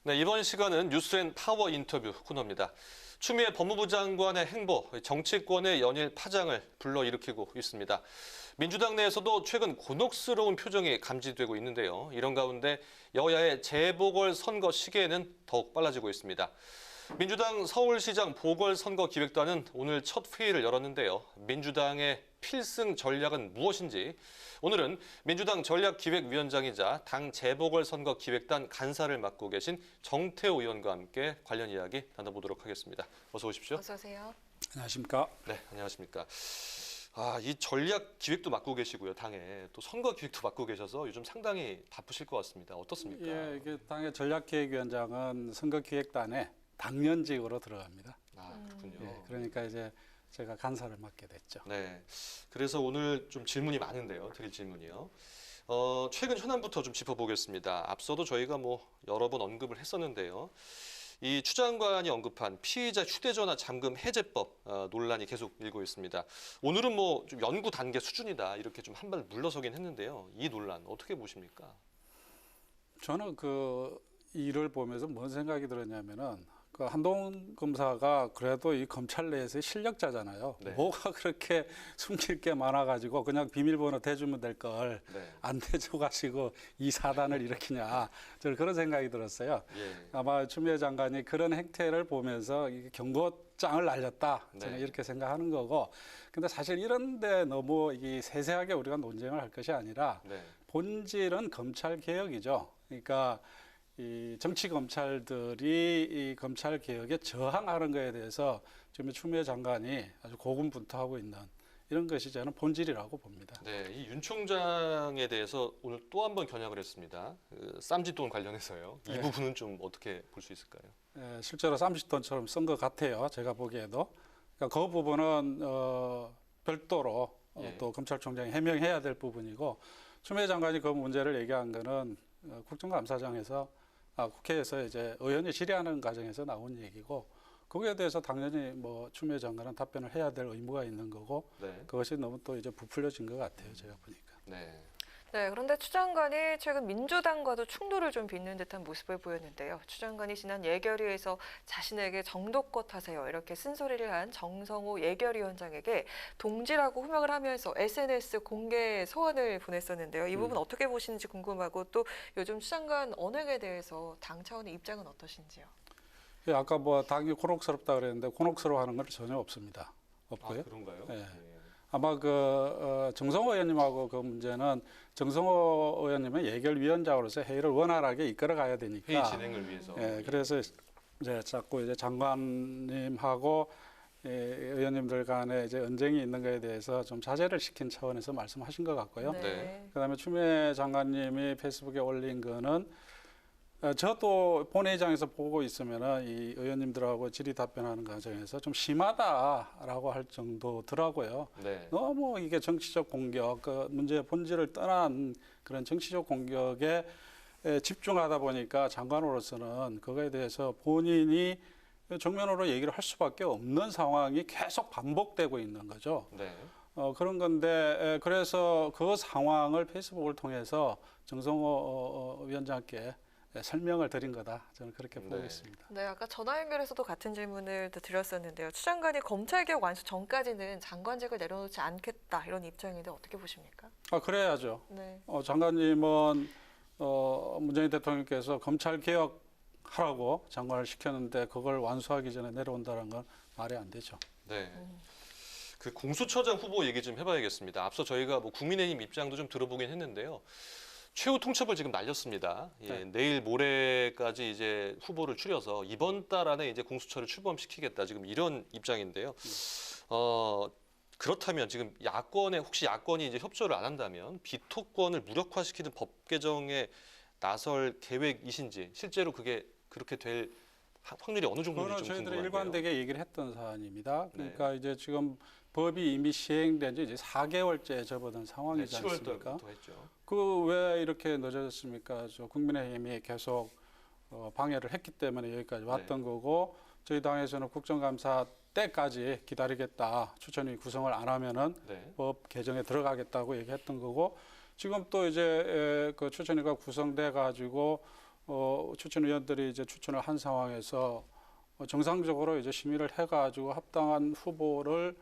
네, 이번 시간은 뉴스앤파워 인터뷰 코너입니다. 추미애 법무부 장관의 행보, 정치권의 연일 파장을 불러일으키고 있습니다. 민주당 내에서도 최근 곤혹스러운 표정이 감지되고 있는데요. 이런 가운데 여야의 재보궐선거 시기에는 더욱 빨라지고 있습니다. 민주당 서울시장 보궐선거기획단은 오늘 첫 회의를 열었는데요. 민주당의 필승 전략은 무엇인지 오늘은 민주당 전략기획위원장이자 당 재보궐선거기획단 간사를 맡고 계신 정태호 의원과 함께 관련 이야기 나눠보도록 하겠습니다. 어서 오십시오. 어서 오세요. 안녕하십니까? 네, 안녕하십니까. 이 전략 기획도 맡고 계시고요, 당에 또 선거 기획도 맡고 계셔서 요즘 상당히 바쁘실 것 같습니다. 어떻습니까? 예, 이게 당의 전략기획위원장은 선거기획단에 당연직으로 들어갑니다. 그렇군요. 예, 그러니까 이제 제가 간사를 맡게 됐죠. 네, 그래서 오늘 좀 질문이 많은데요, 드릴 질문이요. 최근 현안부터 좀 짚어보겠습니다. 앞서도 저희가 여러 번 언급을 했었는데요. 이 추 장관이 언급한 피의자 휴대전화 잠금 해제법 논란이 계속 일고 있습니다. 오늘은 좀 연구 단계 수준이다 이렇게 좀 한 발 물러서긴 했는데요. 이 논란 어떻게 보십니까? 저는 그 일을 보면서 뭔 생각이 들었냐면은 그 한동훈 검사가 그래도 이 검찰 내에서의 실력자잖아요. 네. 뭐가 그렇게 숨길 게 많아가지고 그냥 비밀번호 대주면 될 걸 안 네. 대줘가지고 이 사단을 일으키냐. 저는 그런 생각이 들었어요. 예. 아마 추미애 장관이 그런 행태를 보면서 이게 경고장을 날렸다. 저는 네. 이렇게 생각하는 거고. 근데 사실 이런데 너무 이 세세하게 우리가 논쟁을 할 것이 아니라 네. 본질은 검찰 개혁이죠. 그러니까 이 정치 검찰들이 이 검찰 개혁에 저항하는 것에 대해서 지금 추미애 장관이 아주 고군분투하고 있는 이런 것이 저는 본질이라고 봅니다. 네, 이 윤 총장에 대해서 오늘 또 한 번 견학을 했습니다. 쌈짓돈 관련해서요. 이 네. 부분은 좀 어떻게 볼 수 있을까요? 예, 실제로 30톤처럼 쓴 것 같아요. 제가 보기에도. 그러니까 그 부분은 별도로 예. 또 검찰총장이 해명해야 될 부분이고 추미애 장관이 그 문제를 얘기한 거는 국정감사장에서 국회에서 이제 의원이 질의하는 과정에서 나온 얘기고 거기에 대해서 당연히 추미애 장관은 답변을 해야 될 의무가 있는 거고 네. 그것이 너무 또 이제 부풀려진 것 같아요. 제가 보니까. 네. 네, 그런데 추 장관이 최근 민주당과도 충돌을 좀 빚는 듯한 모습을 보였는데요. 추 장관이 지난 예결위에서 자신에게 정도껏 하세요 이렇게 쓴소리를 한 정성호 예결위원장에게 동지라고 호명을 하면서 SNS 공개 소원을 보냈었는데요. 이 부분 어떻게 보시는지 궁금하고 또 요즘 추 장관 언행에 대해서 당 차원의 입장은 어떠신지요? 예, 아까 당이 곤혹스럽다 그랬는데 곤혹스러워하는 건 전혀 없습니다. 없고요. 그런가요? 예. 예. 아마 정성호 의원님하고 그 문제는 정성호 의원님은 예결위원장으로서 회의를 원활하게 이끌어가야 되니까 회의 진행을 위해서. 예, 그래서 이제 자꾸 이제 장관님하고 의원님들 간에 이제 언쟁이 있는 것에 대해서 좀 자제를 시킨 차원에서 말씀하신 것 같고요. 네. 그다음에 추미애 장관님이 페이스북에 올린 거는 저도 본회의장에서 보고 있으면은 이 의원님들하고 질의 답변하는 과정에서 좀 심하다라고 할 정도더라고요. 네. 너무 이게 정치적 공격, 그 문제의 본질을 떠난 그런 정치적 공격에 집중하다 보니까 장관으로서는 그거에 대해서 본인이 정면으로 얘기를 할 수밖에 없는 상황이 계속 반복되고 있는 거죠. 네. 그런 건데 그래서 그 상황을 페이스북을 통해서 정성호 위원장께 설명을 드린 거다. 저는 그렇게 보고 있습니다. 네, 아까 전화 연결에서도 같은 질문을 또 드렸었는데요. 추 장관이 검찰개혁 완수 전까지는 장관직을 내려놓지 않겠다 이런 입장인데 어떻게 보십니까? 그래야죠. 네. 장관님은 문재인 대통령께서 검찰 개혁하라고 장관을 시켰는데 그걸 완수하기 전에 내려온다는 건 말이 안 되죠. 네. 그 공수처장 후보 얘기 좀 해봐야겠습니다. 앞서 저희가 국민의힘 입장도 좀 들어보긴 했는데요. 최후 통첩을 지금 날렸습니다. 예, 네. 내일 모레까지 이제 후보를 추려서 이번 달 안에 이제 공수처를 출범시키겠다. 지금 이런 입장인데요. 그렇다면 지금 혹시 야권이 이제 협조를 안 한다면 비토권을 무력화시키는 법 개정에 나설 계획이신지 실제로 그게 그렇게 될 확률이 어느 정도인지 그거는 좀 저희들이 궁금한데요. 일관되게 얘기를 했던 사안입니다. 네. 그러니까 이제 지금 법이 이미 시행된 지 이제 4개월째 접어든 상황이지 7월 않습니까? 달부터 했죠. 그 왜 이렇게 늦어졌습니까? 국민의힘이 계속 방해를 했기 때문에 여기까지 왔던 거고 저희 당에서는 국정감사 때까지 기다리겠다. 추천위 구성을 안 하면은 네. 법 개정에 들어가겠다고 얘기했던 거고 지금 또 이제 그 추천위가 구성돼 가지고 추천위원들이 이제 추천을 한 상황에서 정상적으로 이제 심의를 해 가지고 합당한 후보를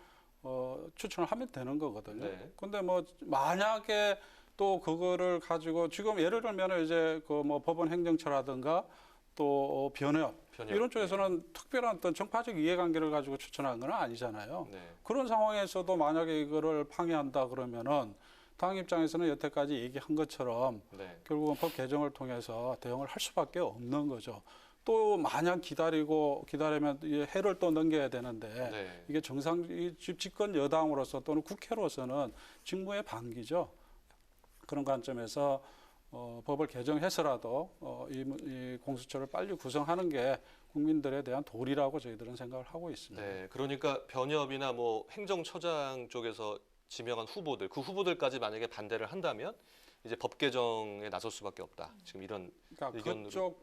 추천을 하면 되는 거거든요. 네. 근데 뭐 만약에 또 그거를 가지고 지금 예를 들면 이제 그 뭐 법원 행정처라든가 또 변협 이런 쪽에서는 특별한 어떤 정파적 이해관계를 가지고 추천한 건 아니잖아요. 네. 그런 상황에서도 만약에 이거를 방해한다 그러면은 당 입장에서는 여태까지 얘기한 것처럼 네. 결국은 법 개정을 통해서 대응을 할 수밖에 없는 거죠. 또 마냥 기다리면 이 해를 또 넘겨야 되는데 네. 이게 집권 여당으로서 또는 국회로서는 직무의 방기죠. 그런 관점에서 법을 개정해서라도 이 공수처를 빨리 구성하는 게 국민들에 대한 도리라고 저희들은 생각을 하고 있습니다. 네. 그러니까 변협이나 뭐 행정처장 쪽에서 지명한 후보들, 그 후보들까지 만약에 반대를 한다면 이제 법 개정에 나설 수밖에 없다. 지금 이런 그러니까 의견으로.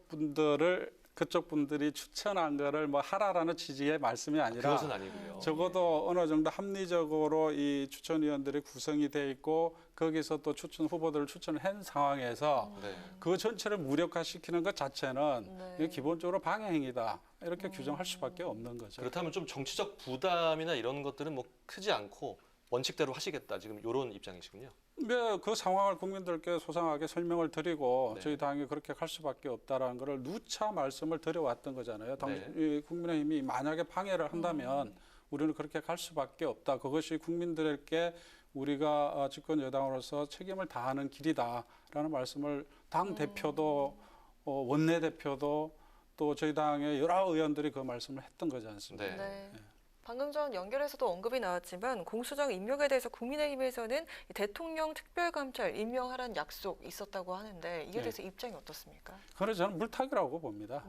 그쪽 분들이 추천한 거를 뭐 하라라는 취지의 말씀이 아니라 그것은 아니고요. 적어도 어느 정도 합리적으로 이 추천위원들이 구성이 돼 있고 거기서 또 추천 후보들을 추천을 한 상황에서 네. 그 전체를 무력화시키는 것 자체는 네. 이게 기본적으로 방해 행위다 이렇게 규정할 수밖에 없는 거죠. 그렇다면 좀 정치적 부담이나 이런 것들은 뭐 크지 않고 원칙대로 하시겠다. 지금 이런 입장이시군요. 네, 그 상황을 국민들께 소상하게 설명을 드리고 네. 저희 당이 그렇게 갈 수밖에 없다라는 것을 누차 말씀을 드려왔던 거잖아요. 이 국민의힘이 만약에 방해를 한다면 우리는 그렇게 갈 수밖에 없다. 그것이 국민들께 우리가 집권 여당으로서 책임을 다하는 길이다라는 말씀을 당 대표도 원내 대표도 또 저희 당의 여러 의원들이 그 말씀을 했던 거지 않습니까? 네. 네. 방금 전 연결에서도 언급이 나왔지만 공수장 임명에 대해서 국민의힘에서는 대통령 특별감찰 임명하라는 약속 있었다고 하는데 이에 대해서 입장이 어떻습니까? 그래서 저는 물타기라고 봅니다.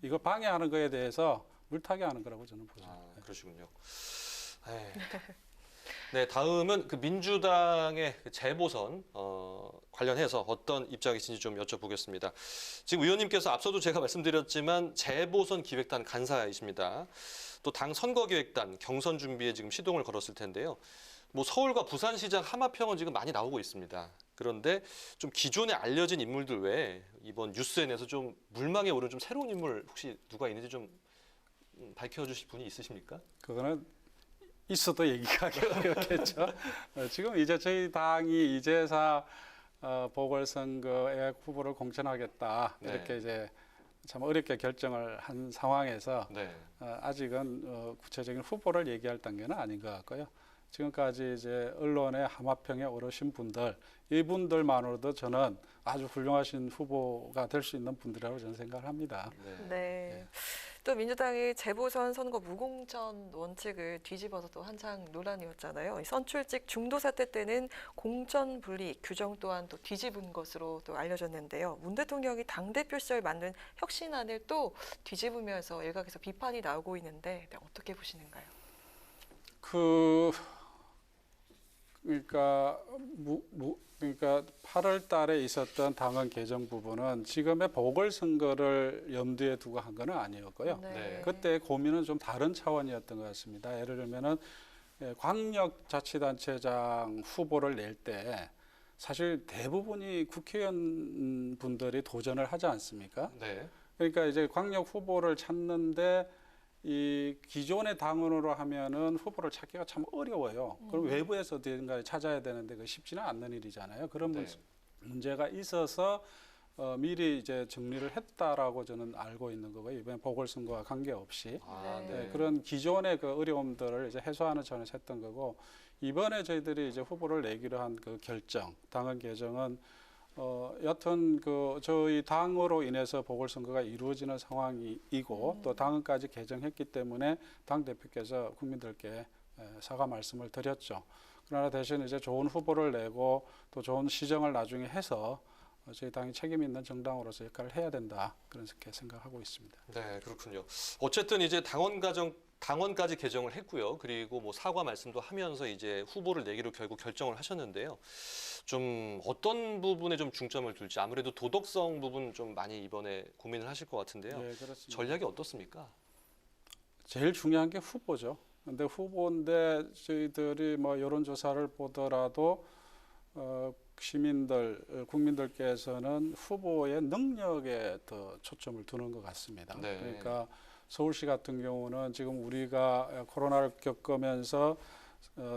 이거 방해하는 거에 대해서 물타기 하는 거라고 저는 보죠. 아, 그러시군요. 네. 네, 다음은 그 민주당의 그 재보선 관련해서 어떤 입장이신지 좀 여쭤보겠습니다. 지금 의원님께서 앞서도 제가 말씀드렸지만 재보선 기획단 간사이십니다. 또 당 선거기획단 경선 준비에 지금 시동을 걸었을 텐데요. 뭐 서울과 부산시장 하마평은 지금 많이 나오고 있습니다. 그런데 좀 기존에 알려진 인물들 외에 이번 뉴스엔에서 좀 물망에 오른 좀 새로운 인물 혹시 누가 있는지 좀 밝혀주실 분이 있으십니까? 그거는 있어도 얘기가 어렵겠죠. 지금 이제 저희 당이 이재사 보궐선거에 후보를 공천하겠다 이렇게 네. 이제 참 어렵게 결정을 한 상황에서 네. 아직은 구체적인 후보를 얘기할 단계는 아닌 것 같고요. 지금까지 이제 언론의 하마평에 오르신 분들, 이분들만으로도 저는 아주 훌륭하신 후보가 될 수 있는 분들이라고 저는 생각을 합니다. 네. 네. 또 민주당이 재보선 선거 무공천 원칙을 뒤집어서 또 한창 논란이었잖아요. 선출직 중도 사태 때는 공천 분리 규정 또한 또 뒤집은 것으로 또 알려졌는데요. 문 대통령이 당대표 시절 만든 혁신안을 또 뒤집으면서 일각에서 비판이 나오고 있는데 네, 어떻게 보시는가요? 그러니까 8월 달에 있었던 당헌 개정 부분은 지금의 보궐선거를 염두에 두고 한 건 아니었고요. 네. 그때 고민은 좀 다른 차원이었던 것 같습니다. 예를 들면은 광역자치단체장 후보를 낼 때 사실 대부분이 국회의원 분들이 도전을 하지 않습니까? 네. 그러니까 이제 광역 후보를 찾는데 이 기존의 당원으로 하면은 후보를 찾기가 참 어려워요. 그럼 외부에서 어딘가 찾아야 되는데 그 쉽지는 않는 일이잖아요. 그런 네. 문제가 있어서 미리 이제 정리를 했다라고 저는 알고 있는 거고요. 이번에 보궐선거와 관계없이 아, 네. 네. 그런 기존의 그 어려움들을 이제 해소하는 차원에서 했던 거고 이번에 저희들이 이제 후보를 내기로 한 그 결정, 당헌 개정은 여튼 그 저희 당으로 인해서 보궐선거가 이루어지는 상황이고 또 당헌까지 개정했기 때문에 당 대표께서 국민들께 사과 말씀을 드렸죠. 그러나 대신 이제 좋은 후보를 내고 또 좋은 시정을 나중에 해서 저희 당이 책임 있는 정당으로서 역할을 해야 된다 그렇게 생각하고 있습니다. 네, 그렇군요. 어쨌든 이제 당원 당원까지 개정을 했고요. 그리고 뭐 사과 말씀도 하면서 이제 후보를 내기로 결국 결정을 하셨는데요. 좀 어떤 부분에 좀 중점을 둘지 아무래도 도덕성 부분 좀 많이 이번에 고민을 하실 것 같은데요. 예, 그렇습니다. 전략이 어떻습니까? 제일 중요한 게 후보죠. 근데 후보인데 저희들이 뭐 여론조사를 보더라도 시민들, 국민들께서는 후보의 능력에 더 초점을 두는 것 같습니다. 네. 그러니까 서울시 같은 경우는 지금 우리가 코로나를 겪으면서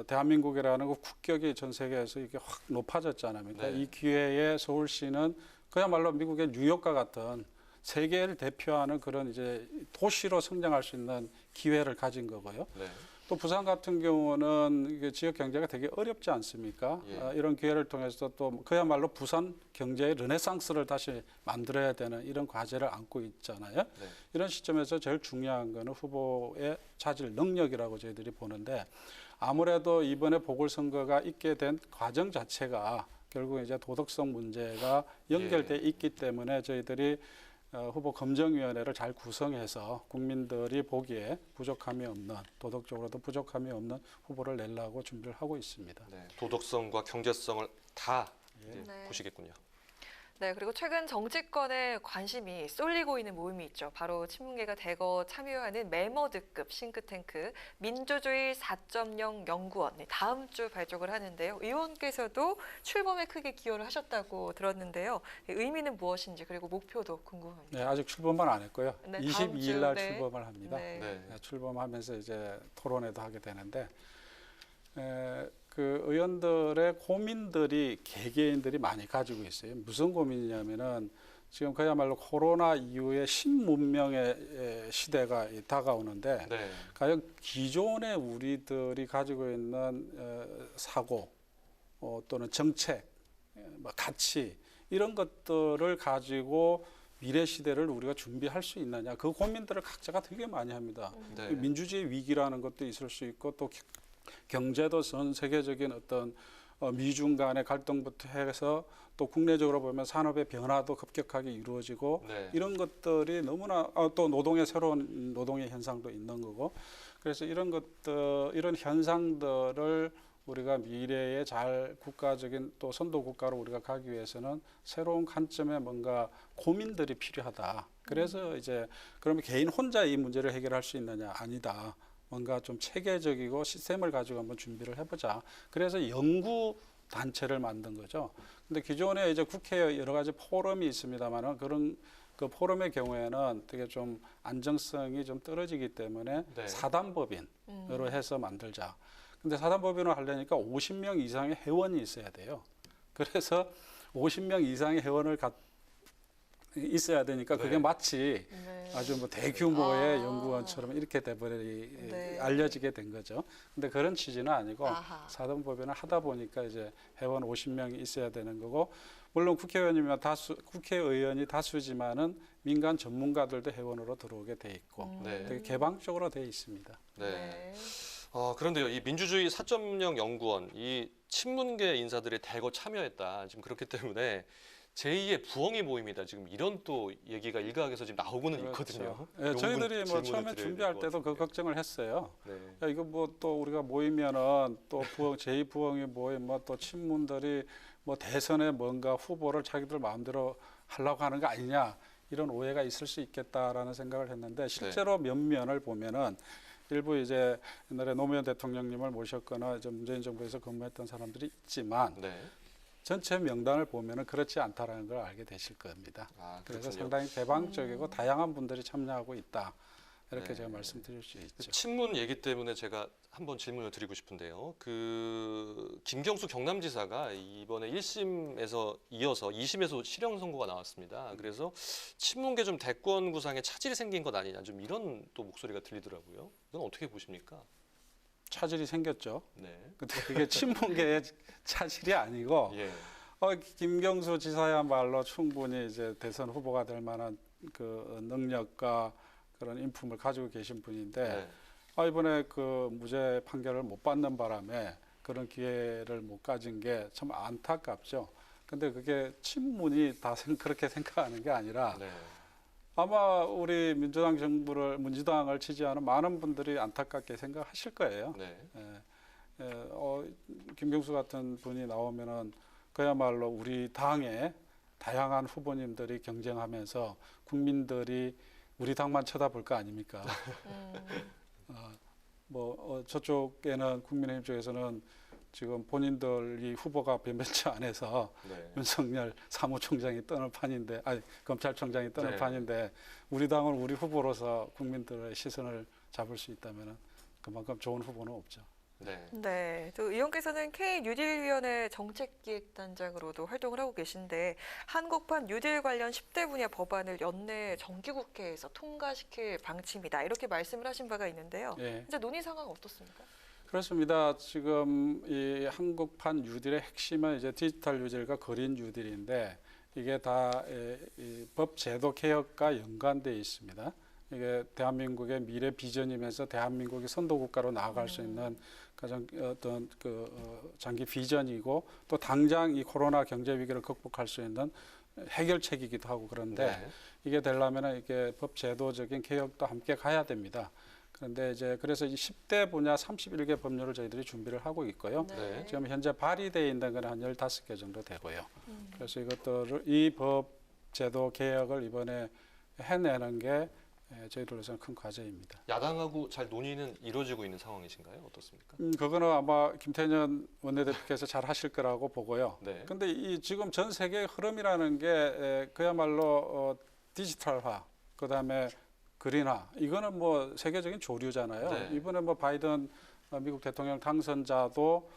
대한민국이라는 그 국격이 전 세계에서 이게 확 높아졌잖아요. 네. 이 기회에 서울시는 그야말로 미국의 뉴욕과 같은 세계를 대표하는 그런 이제 도시로 성장할 수 있는 기회를 가진 거고요. 네. 또 부산 같은 경우는 이게 지역 경제가 되게 어렵지 않습니까? 예. 이런 기회를 통해서 또 그야말로 부산 경제의 르네상스를 다시 만들어야 되는 이런 과제를 안고 있잖아요. 네. 이런 시점에서 제일 중요한 거는 후보의 차질 능력이라고 저희들이 보는데 아무래도 이번에 보궐선거가 있게 된 과정 자체가 결국 이제 도덕성 문제가 연결돼 있기 때문에 저희들이 후보 검증위원회를 잘 구성해서 국민들이 보기에 부족함이 없는 도덕적으로도 부족함이 없는 후보를 내려고 준비를 하고 있습니다. 네. 도덕성과 경제성을 다 이제 네. 보시겠군요. 네, 그리고 최근 정치권에 관심이 쏠리고 있는 모임이 있죠. 바로 친문계가 대거 참여하는 메머드급 싱크탱크 민주주의 4.0 연구원 다음 주 발족을 하는데요. 의원께서도 출범에 크게 기여를 하셨다고 들었는데요. 의미는 무엇인지 그리고 목표도 궁금합니다. 네, 아직 출범은 안 했고요. 네, 다음 22일 날 주, 네. 출범을 합니다. 네. 네. 출범하면서 이제 토론회도 하게 되는데 그 의원들의 고민들이 개개인들이 많이 가지고 있어요. 무슨 고민이냐면은 지금 그야말로 코로나 이후에 신문명의 시대가 다가오는데 네. 과연 기존의 우리들이 가지고 있는 사고 또는 정책, 뭐 가치 이런 것들을 가지고 미래 시대를 우리가 준비할 수 있느냐 그 고민들을 각자가 되게 많이 합니다. 네. 민주주의 위기라는 것도 있을 수 있고 또 경제도 전 세계적인 어떤 미중 간의 갈등부터 해서 또 국내적으로 보면 산업의 변화도 급격하게 이루어지고 네. 이런 것들이 너무나 또 노동의 새로운 노동의 현상도 있는 거고 그래서 이런 것들 이런 현상들을 우리가 미래에 잘 국가적인 또 선도 국가로 우리가 가기 위해서는 새로운 관점의 뭔가 고민들이 필요하다. 그래서 이제 그러면 개인 혼자 이 문제를 해결할 수 있느냐? 아니다. 뭔가 좀 체계적이고 시스템을 가지고 한번 준비를 해보자. 그래서 연구 단체를 만든 거죠. 근데 기존에 이제 국회에 여러 가지 포럼이 있습니다만은 그런 그 포럼의 경우에는 되게 좀 안정성이 좀 떨어지기 때문에 네. 사단법인으로 해서 만들자. 근데 사단법인을 하려니까 50명 이상의 회원이 있어야 돼요. 그래서 50명 이상의 회원을 있어야 되니까 그게 네. 마치 네. 아주 뭐 대규모의 연구원처럼 이렇게 네. 알려지게 된 거죠. 근데 그런 취지는 아니고 아하. 사단법인을 하다 보니까 이제 회원 50명이 있어야 되는 거고 물론 국회의원이 다수지만은 민간 전문가들도 회원으로 들어오게 돼 있고 네. 되게 개방적으로 돼 있습니다. 네. 그런데요, 이 민주주의 4.0 연구원, 이 친문계 인사들이 대거 참여했다. 지금 그렇기 때문에 제2의 부엉이 모임이다. 지금 이런 또 얘기가 일각에서 지금 나오고는 있거든요. 예, 저희들이 뭐 질문을 처음에 드려야 준비할 될것 때도 그 같은데. 걱정을 했어요. 네. 야, 이거 뭐 또 우리가 모이면은 또 제2부엉이 모임 뭐 또 친문들이 뭐 대선에 뭔가 후보를 자기들 마음대로 하려고 하는 거 아니냐 이런 오해가 있을 수 있겠다라는 생각을 했는데 실제로 면면을 보면은 일부 이제 옛날에 노무현 대통령님을 모셨거나 이제 문재인 정부에서 근무했던 사람들이 있지만 네. 전체 명단을 보면은 그렇지 않다라는 걸 알게 되실 겁니다. 그래서 그렇군요. 상당히 개방적이고 다양한 분들이 참여하고 있다. 이렇게 네. 제가 말씀드릴 수 있죠. 친문 얘기 때문에 제가 한번 질문을 드리고 싶은데요. 그 김경수 경남지사가 이번에 1심에서 이어서 2심에서 실형 선고가 나왔습니다. 그래서 친문계 좀 대권 구상에 차질이 생긴 것 아니냐 좀 이런 또 목소리가 들리더라고요. 이건 어떻게 보십니까? 차질이 생겼죠. 네. 근데 그게 친문계의 차질이 아니고 예. 김경수 지사야말로 충분히 이제 대선 후보가 될 만한 그 능력과 그런 인품을 가지고 계신 분인데 네. 이번에 그 무죄 판결을 못 받는 바람에 그런 기회를 못 가진 게 참 안타깝죠. 근데 그게 친문이 다 그렇게 생각하는 게 아니라 네. 아마 우리 민주당을 지지하는 많은 분들이 안타깝게 생각하실 거예요. 네. 김경수 같은 분이 나오면은 그야말로 우리 당의 다양한 후보님들이 경쟁하면서 국민들이 우리 당만 쳐다볼 거 아닙니까? 저쪽에는 국민의힘 쪽에서는 지금 본인들이 후보가 변변치 않아서 네. 윤석열 사무총장이 떠날 판인데, 아니 검찰총장이 떠날 네. 판인데 우리 당은 우리 후보로서 국민들의 시선을 잡을 수 있다면은 그만큼 좋은 후보는 없죠. 네. 네, 또 의원께서는 K-뉴딜위원회 정책기획단장으로도 활동을 하고 계신데 한국판 뉴딜 관련 10대 분야 법안을 연내 정기국회에서 통과시킬 방침이다 이렇게 말씀을 하신 바가 있는데요. 예. 이제 논의 상황 어떻습니까? 그렇습니다. 지금 이 한국판 뉴딜의 핵심은 이제 디지털 뉴딜과 그린 뉴딜인데 이게 다 법 제도 개혁과 연관되어 있습니다. 이게 대한민국의 미래 비전이면서 대한민국이 선도 국가로 나아갈 수 있는 가장 어떤 장기 비전이고 또 당장 이 코로나 경제 위기를 극복할 수 있는 해결책이기도 하고 그런데 네. 이게 되려면 이게 법 제도적인 개혁도 함께 가야 됩니다. 그런데 이제 그래서 이 10대 분야 31개 법률을 저희들이 준비를 하고 있고요. 네. 지금 현재 발의되어 있는 건 한 15개 정도 되고요. 그래서 이것들을 이 법 제도 개혁을 이번에 해내는 게 저희들로서는 큰 과제입니다. 야당하고 잘 논의는 이루어지고 있는 상황이신가요? 어떻습니까? 그거는 아마 김태년 원내대표께서 잘 하실 거라고 보고요. 네. 근데 이 지금 전 세계의 흐름이라는 게 그야말로 디지털화, 그다음에 그린화, 이거는 뭐 세계적인 조류잖아요. 네. 이번에 뭐 바이든 미국 대통령 당선자도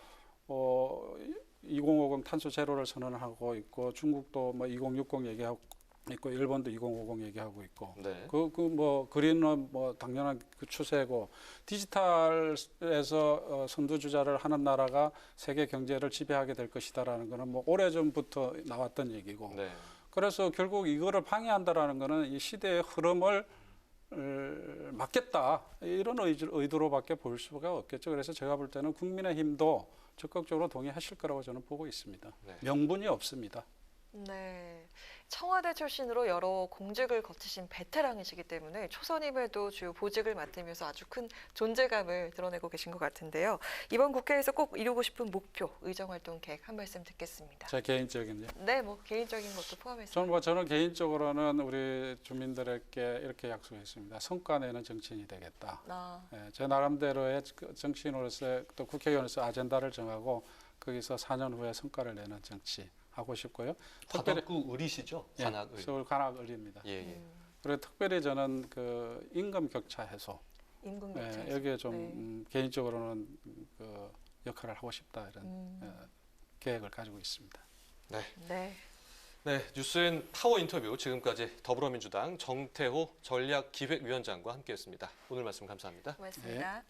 2050 탄소 제로를 선언하고 있고 중국도 뭐 2060 얘기하고 있고 일본도 2050 얘기하고 있고 네. 뭐 그린은 뭐 당연한 그 추세고 디지털에서 선두주자를 하는 나라가 세계 경제를 지배하게 될 것이다라는 거는 뭐 오래전부터 나왔던 얘기고 네. 그래서 결국 이거를 방해한다라는 거는 이 시대의 흐름을 막겠다 이런 의도로밖에 볼 수가 없겠죠. 그래서 제가 볼 때는 국민의힘도 적극적으로 동의하실 거라고 저는 보고 있습니다. 네. 명분이 없습니다. 네, 청와대 출신으로 여러 공직을 거치신 베테랑이시기 때문에 초선임에도 주요 보직을 맡으면서 아주 큰 존재감을 드러내고 계신 것 같은데요. 이번 국회에서 꼭 이루고 싶은 목표, 의정활동 계획 한 말씀 듣겠습니다. 제 개인적인요. 네, 뭐 개인적인 것도 포함해서. 저는 개인적으로는 우리 주민들에게 이렇게 약속했습니다. 성과 내는 정치인이 되겠다. 제 나름대로의 정치인으로서 또 국회의원으로서 아젠다를 정하고 거기서 4년 후에 성과를 내는 정치 하고 싶고요. 관악구 을이시죠? 관악을. 서울 관악을입니다. 예, 예. 그리고 특별히 저는 그 임금 격차 해소 임금 격차. 여기에 좀 개인적으로는 그 역할을 하고 싶다 이런 계획을 가지고 있습니다. 네. 네. 네, 뉴스엔 파워 인터뷰 지금까지 더불어민주당 정태호 전략기획위원장과 함께했습니다. 오늘 말씀 감사합니다. 고맙습니다. 네.